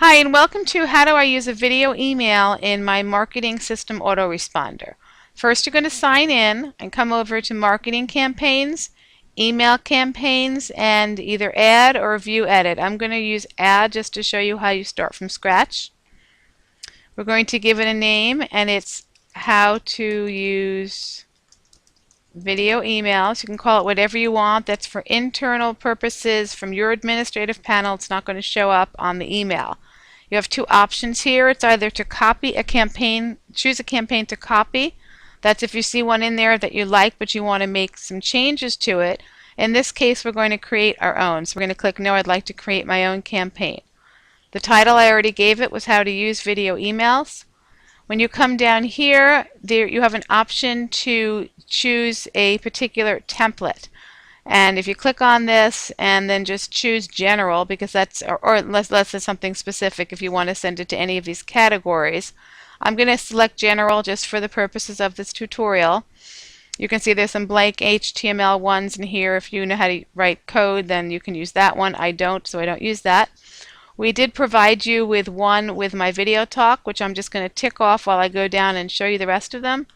Hi, and welcome to How Do I Use a Video Email in my Marketing System Autoresponder. First, you're going to sign in and come over to Marketing Campaigns, Email Campaigns, and either Add or View Edit. I'm going to use Add just to show you how you start from scratch. We're going to give it a name, and it's How to Use Video Emails. You can call it whatever you want. That's for internal purposes from your administrative panel. It's not going to show up on the email. You have two options here. It's either to copy a campaign, choose a campaign to copy. That's if you see one in there that you like but you want to make some changes to it. In this case, we're going to create our own. So we're going to click No, I'd like to create my own campaign. The title I already gave it was How to Use Video Emails. When you come down here, you have an option to choose a particular template. And if you click on this and then just choose general, because that's, or unless it's something specific, if you want to send it to any of these categories, I'm going to select general just for the purposes of this tutorial. You can see there's some blank HTML ones in here. If you know how to write code, then you can use that one. I don't, so I don't use that. We did provide you with one with my video talk, which I'm just going to tick off while I go down and show you the rest of them.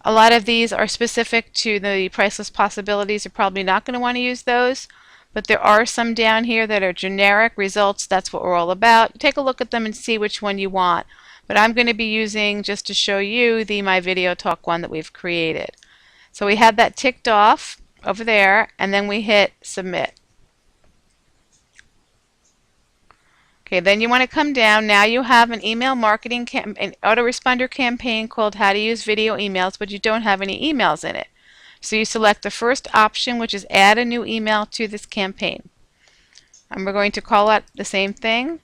A lot of these are specific to the priceless possibilities. You're probably not going to want to use those, but there are some down here that are generic results. That's what we're all about. Take a look at them and see which one you want. But I'm going to be using, just to show you, the My Video Talk one that we've created. So we had that ticked off over there, and then we hit Submit. Okay, then you want to come down. Now you have an email marketing an autoresponder campaign called How to Use Video Emails, but you don't have any emails in it. So you select the first option, which is Add a New Email to this campaign. And we're going to call it the same thing,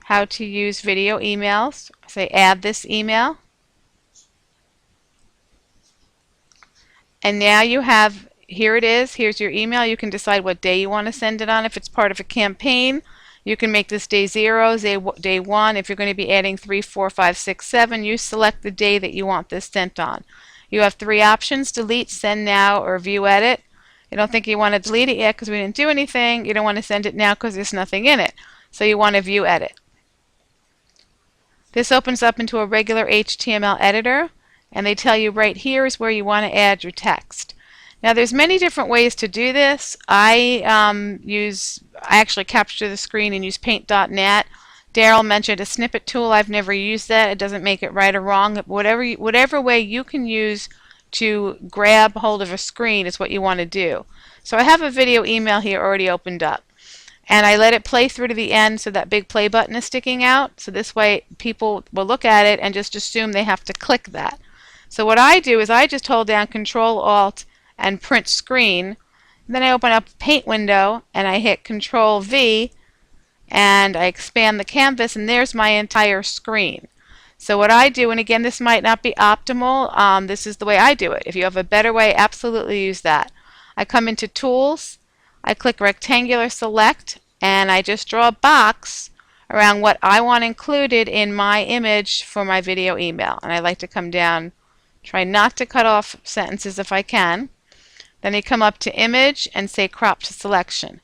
How to Use Video Emails. Say Add this email. And now you have, here it is, here's your email. You can decide what day you want to send it on. If it's part of a campaign, you can make this day 0, day 1. If you're going to be adding 3, 4, 5, 6, 7, you select the day that you want this sent on. You have 3 options: delete, send now, or view edit. You don't think you want to delete it yet because we didn't do anything. You don't want to send it now because there's nothing in it. So you want to view edit. This opens up into a regular HTML editor, and they tell you right here is where you want to add your text. Now there's many different ways to do this. I actually capture the screen and use paint.net. Daryl mentioned a snippet tool. I've never used that. It doesn't make it right or wrong. Whatever way you can use to grab hold of a screen is what you want to do. So I have a video email here already opened up. And I let it play through to the end so that big play button is sticking out. So this way people will look at it and just assume they have to click that. So what I do is I just hold down Control-Alt and print screen. Then I open up a paint window and I hit Control V and I expand the canvas, and there's my entire screen. So what I do, and again this might not be optimal, this is the way I do it. If you have a better way, absolutely use that. I come into Tools, I click Rectangular Select, and I just draw a box around what I want included in my image for my video email. And I like to come down, try not to cut off sentences if I can. Then you come up to Image and say Crop to Selection.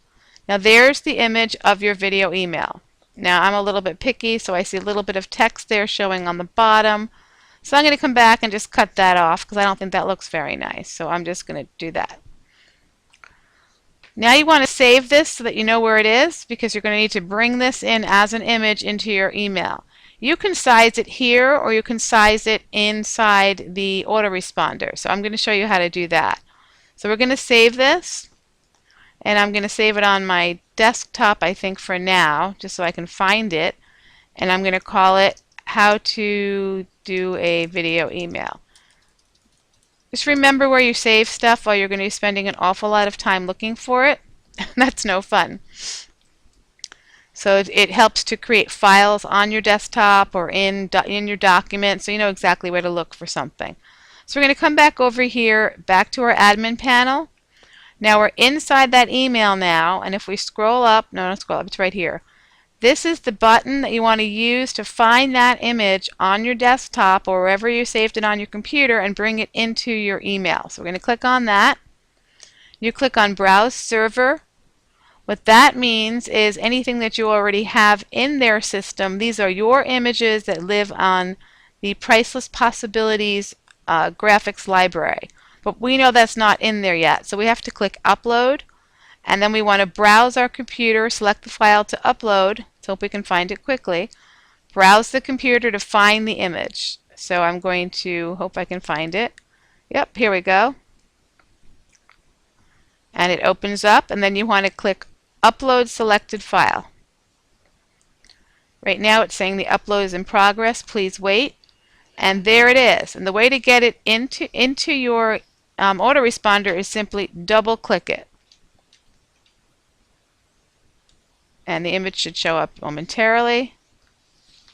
Now there's the image of your video email. Now I'm a little bit picky, so I see a little bit of text there showing on the bottom. So I'm going to come back and just cut that off because I don't think that looks very nice. So I'm just going to do that. Now you want to save this so that you know where it is, because you're going to need to bring this in as an image into your email. You can size it here or you can size it inside the autoresponder. So I'm going to show you how to do that. So we're going to save this, and I'm going to save it on my desktop, I think, for now, just so I can find it. And I'm going to call it How to Do a Video Email. Just remember where you save stuff, or you're going to be spending an awful lot of time looking for it. That's no fun. So it helps to create files on your desktop or in your document, so you know exactly where to look for something. So we're going to come back over here, back to our admin panel. Now we're inside that email now, and if we scroll up, no, don't scroll up, it's right here. This is the button that you want to use to find that image on your desktop or wherever you saved it on your computer and bring it into your email. So we're going to click on that. You click on Browse Server. What that means is anything that you already have in their system, these are your images that live on the Priceless Possibilities graphics library. But we know that's not in there yet, so we have to click Upload, and then we want to browse our computer, select the file to upload. Let's hope we can find it quickly. Browse the computer to find the image. So I'm going to hope I can find it. Yep, here we go. And it opens up, and then you want to click Upload Selected File. Right now it's saying the upload is in progress. Please wait. And there it is. And the way to get it into your autoresponder is simply double click it. And the image should show up momentarily.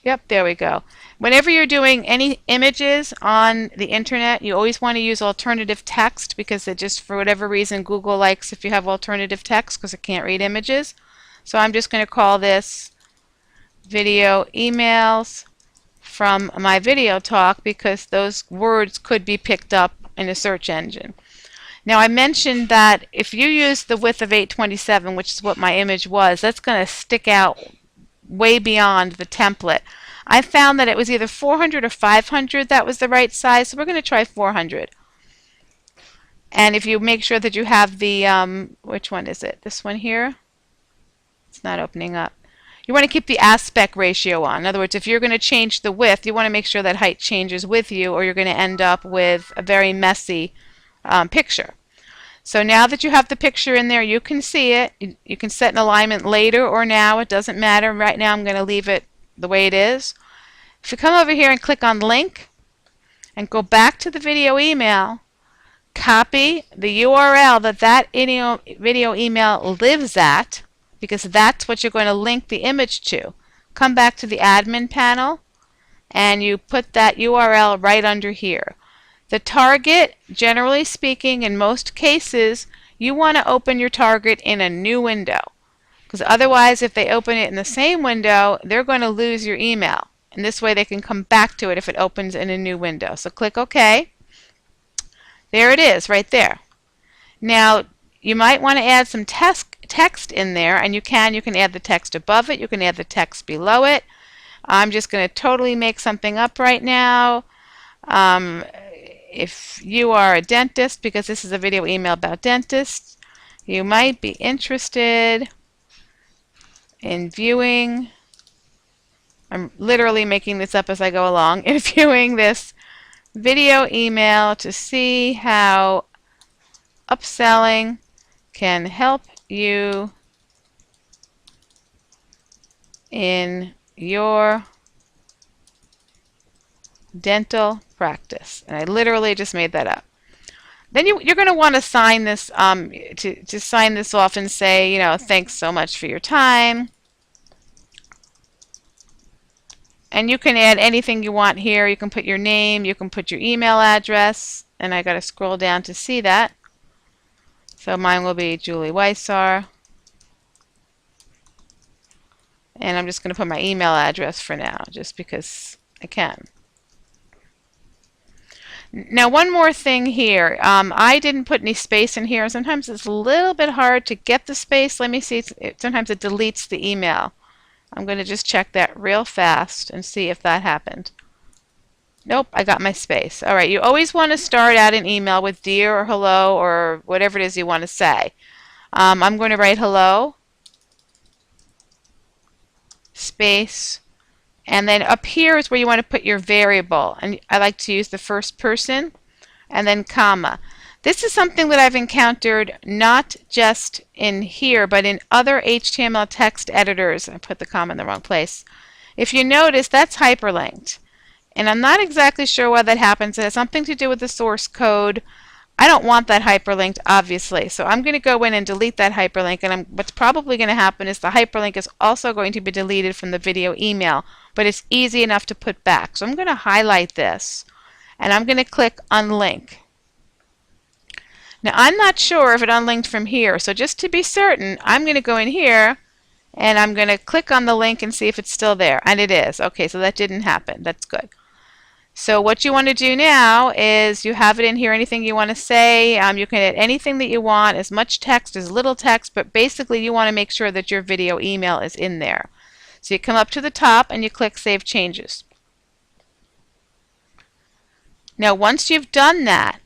Yep, there we go. Whenever you're doing any images on the internet, you always want to use alternative text, because it just, for whatever reason, Google likes if you have alternative text because it can't read images. So I'm just going to call this video emails from my video talk, because those words could be picked up in a search engine. Now, I mentioned that if you use the width of 827, which is what my image was, that's going to stick out way beyond the template. I found that it was either 400 or 500 that was the right size, so we're going to try 400. And if you make sure that you have the, which one is it? This one here? It's not opening up. You want to keep the aspect ratio on. In other words, if you're going to change the width, you want to make sure that height changes with you, or you're going to end up with a very messy picture. So now that you have the picture in there, you can see it. You can set an alignment later or now. It doesn't matter. Right now I'm going to leave it the way it is. If you come over here and click on Link and go back to the video email, copy the URL that video email lives at, because that's what you're going to link the image to. Come back to the admin panel and you put that URL right under here. The target, generally speaking, in most cases, you want to open your target in a new window, because otherwise, if they open it in the same window, they're going to lose your email. And this way they can come back to it if it opens in a new window. So click OK. There it is, right there. Now, you might want to add some text in there, and you can add the text above it, you can add the text below it. I'm just going to totally make something up right now. If you are a dentist, because this is a video email about dentists, you might be interested in viewing, I'm literally making this up as I go along, in viewing this video email to see how upselling can help you in your dental practice. And I literally just made that up. Then you're going to want to sign this to sign this off and say, thanks so much for your time. And you can add anything you want here. You can put your name, you can put your email address, and I got to scroll down to see that. So mine will be Julie Weissar. And I'm just going to put my email address for now, just because I can. Now, one more thing here. I didn't put any space in here. Sometimes it's a little bit hard to get the space. Let me see. Sometimes it deletes the email. I'm going to just check that real fast and see if that happened. Nope, I got my space. All right, you always want to start out an email with dear or hello or whatever it is you want to say. I'm going to write hello, space, and then up here is where you want to put your variable. And I like to use the first person and then comma. This is something that I've encountered not just in here, but in other HTML text editors. I put the comma in the wrong place. If you notice, that's hyperlinked. And I'm not exactly sure why that happens. It has something to do with the source code. I don't want that hyperlinked, obviously. So I'm going to go in and delete that hyperlink. And what's probably going to happen is the hyperlink is also going to be deleted from the video email. But it's easy enough to put back. So I'm going to highlight this. And I'm going to click Unlink. Now, I'm not sure if it unlinked from here. So just to be certain, I'm going to go in here. And I'm going to click on the link and see if it's still there. And it is. Okay, so that didn't happen. That's good. So what you want to do now is you have it in here, anything you want to say. You can add anything that you want, as much text, as little text, but basically you want to make sure that your video email is in there. So you come up to the top and you click Save Changes. Now once you've done that,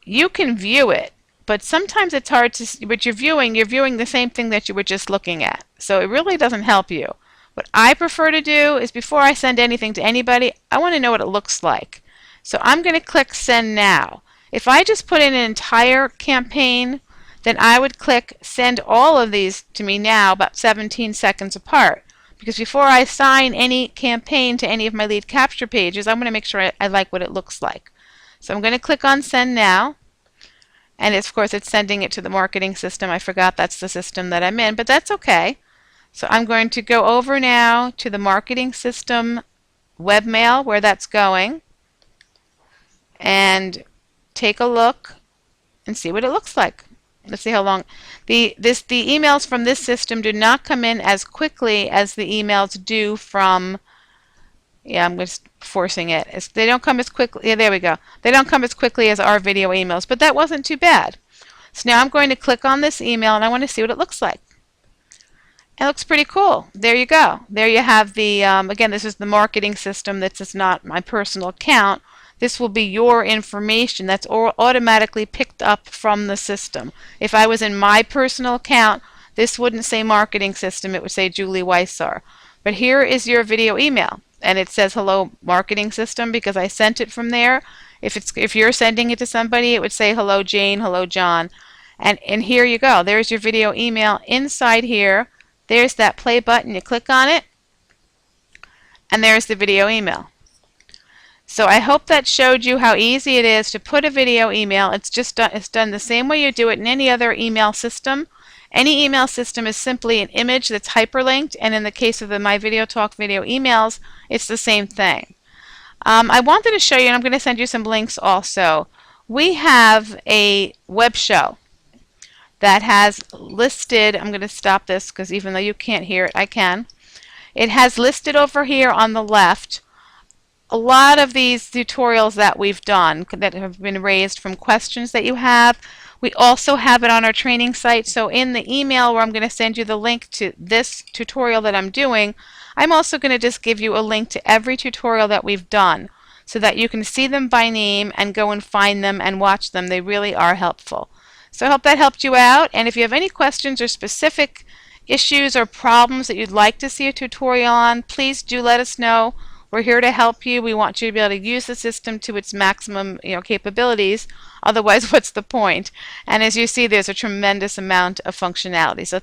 you can view it, but sometimes it's hard to see what you're viewing the same thing that you were just looking at. So it really doesn't help you. What I prefer to do is before I send anything to anybody, I want to know what it looks like. So I'm going to click Send Now. If I just put in an entire campaign, then I would click Send all of these to me now about 17 seconds apart. Because before I assign any campaign to any of my lead capture pages, I'm going to make sure I like what it looks like. So I'm going to click on Send Now. And of course it's sending it to the marketing system. I forgot that's the system that I'm in, but that's okay. So I'm going to go over now to the marketing system webmail where that's going and take a look and see what it looks like. Let's see how long. The emails from this system do not come in as quickly as the emails do from, yeah, I'm just forcing it. They don't come as quickly, yeah, there we go. They don't come as quickly as our video emails, but that wasn't too bad. So now I'm going to click on this email and I want to see what it looks like. It looks pretty cool. There you go. There you have the, again, this is the marketing system. This is not my personal account. This will be your information that's automatically picked up from the system. If I was in my personal account, this wouldn't say marketing system. It would say Julie Weissar. But here is your video email. And it says hello marketing system because I sent it from there. If you're sending it to somebody, it would say hello Jane, hello John. And here you go. There's your video email inside here. There's that play button. You click on it, and there's the video email. So I hope that showed you how easy it is to put a video email. It's done the same way you do it in any other email system. Any email system is simply an image that's hyperlinked, and in the case of the My Video Talk video emails, it's the same thing. I wanted to show you, and I'm going to send you some links also. We have a web show that has listed, I'm going to stop this because even though you can't hear it, I can. It has listed over here on the left a lot of these tutorials that we've done that have been raised from questions that you have. We also have it on our training site, so in the email where I'm going to send you the link to this tutorial that I'm doing, I'm also going to just give you a link to every tutorial that we've done so that you can see them by name and go and find them and watch them. They really are helpful. So I hope that helped you out, and if you have any questions or specific issues or problems that you'd like to see a tutorial on, please do let us know. We're here to help you. We want you to be able to use the system to its maximum capabilities. Otherwise, what's the point? And as you see, there's a tremendous amount of functionality. So